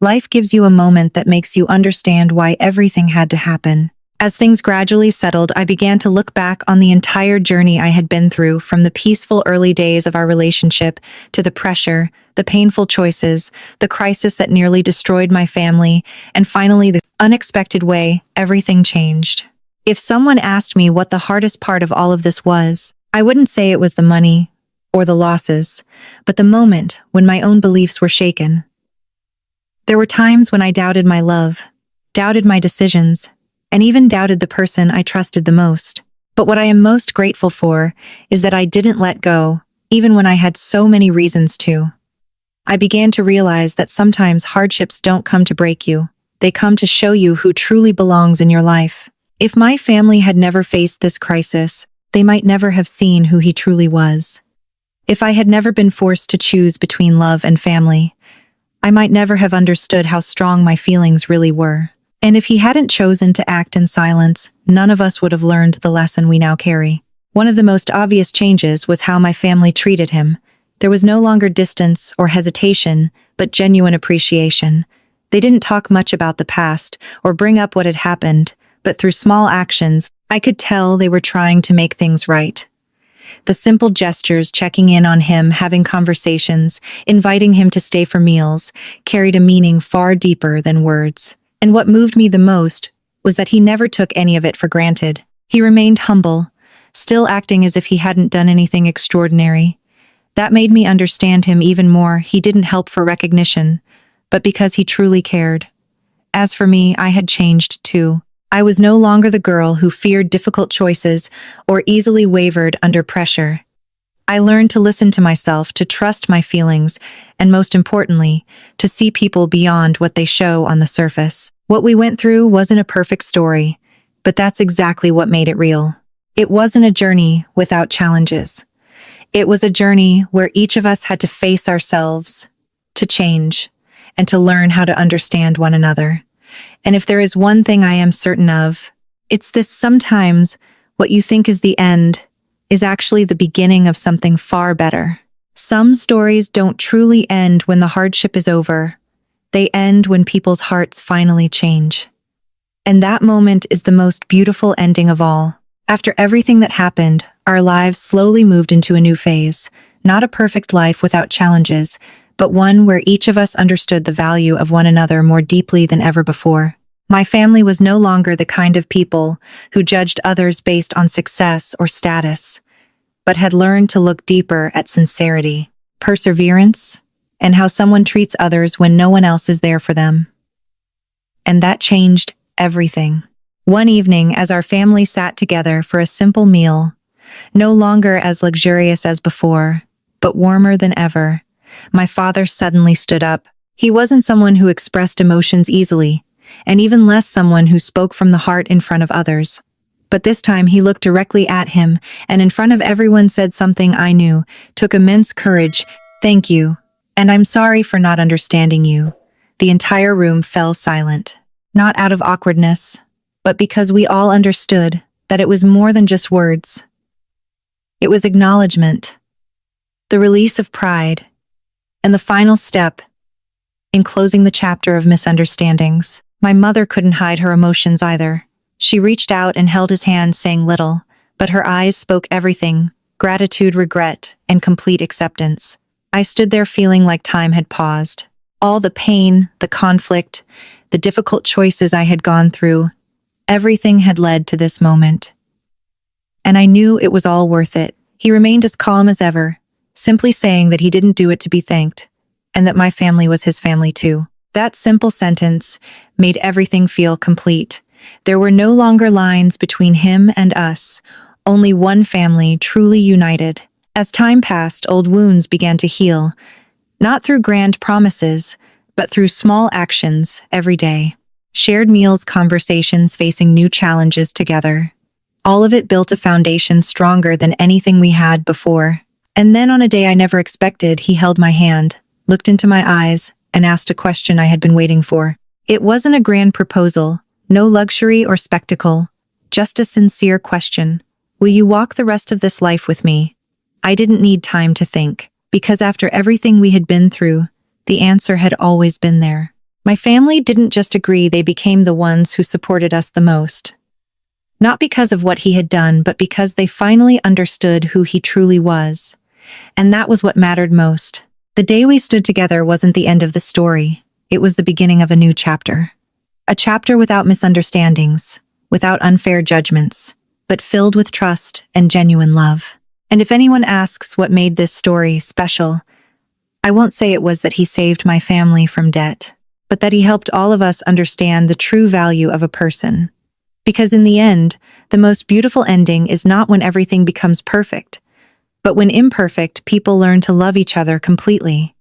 Speaker 1: life gives you a moment that makes you understand why everything had to happen. As things gradually settled, I began to look back on the entire journey I had been through, from the peaceful early days of our relationship to the pressure, the painful choices, the crisis that nearly destroyed my family, and finally the unexpected way everything changed. If someone asked me what the hardest part of all of this was, I wouldn't say it was the money or the losses, but the moment when my own beliefs were shaken. There were times when I doubted my love, doubted my decisions, and even doubted the person I trusted the most. But what I am most grateful for is that I didn't let go, even when I had so many reasons to. I began to realize that sometimes hardships don't come to break you. They come to show you who truly belongs in your life. If my family had never faced this crisis, they might never have seen who he truly was. If I had never been forced to choose between love and family, I might never have understood how strong my feelings really were. And if he hadn't chosen to act in silence, none of us would have learned the lesson we now carry. One of the most obvious changes was how my family treated him. There was no longer distance or hesitation, but genuine appreciation. They didn't talk much about the past or bring up what had happened, but through small actions, I could tell they were trying to make things right. The simple gestures, checking in on him, having conversations, inviting him to stay for meals, carried a meaning far deeper than words. And what moved me the most was that he never took any of it for granted. He remained humble, still acting as if he hadn't done anything extraordinary. That made me understand him even more. He didn't help for recognition, but because he truly cared. As for me, I had changed too. I was no longer the girl who feared difficult choices or easily wavered under pressure. I learned to listen to myself, to trust my feelings, and most importantly, to see people beyond what they show on the surface. What we went through wasn't a perfect story, but that's exactly what made it real. It wasn't a journey without challenges. It was a journey where each of us had to face ourselves, to change, and to learn how to understand one another. And if there is one thing I am certain of, it's this: sometimes what you think is the end is actually the beginning of something far better. Some stories don't truly end when the hardship is over. They end when people's hearts finally change. And that moment is the most beautiful ending of all. After everything that happened, our lives slowly moved into a new phase. Not a perfect life without challenges, but one where each of us understood the value of one another more deeply than ever before. My family was no longer the kind of people who judged others based on success or status, but had learned to look deeper at sincerity, perseverance, and how someone treats others when no one else is there for them. And that changed everything. One evening, as our family sat together for a simple meal, no longer as luxurious as before, but warmer than ever, my father suddenly stood up. He wasn't someone who expressed emotions easily, and even less someone who spoke from the heart in front of others. But this time he looked directly at him, and in front of everyone said something I knew took immense courage. "Thank you, and I'm sorry for not understanding you." The entire room fell silent, not out of awkwardness, but because we all understood that it was more than just words. It was acknowledgement, the release of pride, and the final step in closing the chapter of misunderstandings. My mother couldn't hide her emotions either. She reached out and held his hand, saying little, but her eyes spoke everything: gratitude, regret, and complete acceptance. I stood there feeling like time had paused. All the pain, the conflict, the difficult choices I had gone through, everything had led to this moment. And I knew it was all worth it. He remained as calm as ever, simply saying that he didn't do it to be thanked, and that my family was his family too. That simple sentence made everything feel complete. There were no longer lines between him and us, only one family truly united. As time passed, old wounds began to heal, not through grand promises, but through small actions every day. Shared meals, conversations, facing new challenges together. All of it built a foundation stronger than anything we had before. And then on a day I never expected, he held my hand, looked into my eyes, and asked a question I had been waiting for. It wasn't a grand proposal, no luxury or spectacle, just a sincere question. Will you walk the rest of this life with me? I didn't need time to think, because after everything we had been through, the answer had always been there. My family didn't just agree, they became the ones who supported us the most. Not because of what he had done, but because they finally understood who he truly was. And that was what mattered most. The day we stood together wasn't the end of the story. It was the beginning of a new chapter. A chapter without misunderstandings, without unfair judgments, but filled with trust and genuine love. And if anyone asks what made this story special, I won't say it was that he saved my family from debt, but that he helped all of us understand the true value of a person. Because in the end, the most beautiful ending is not when everything becomes perfect, but when imperfect people learn to love each other completely.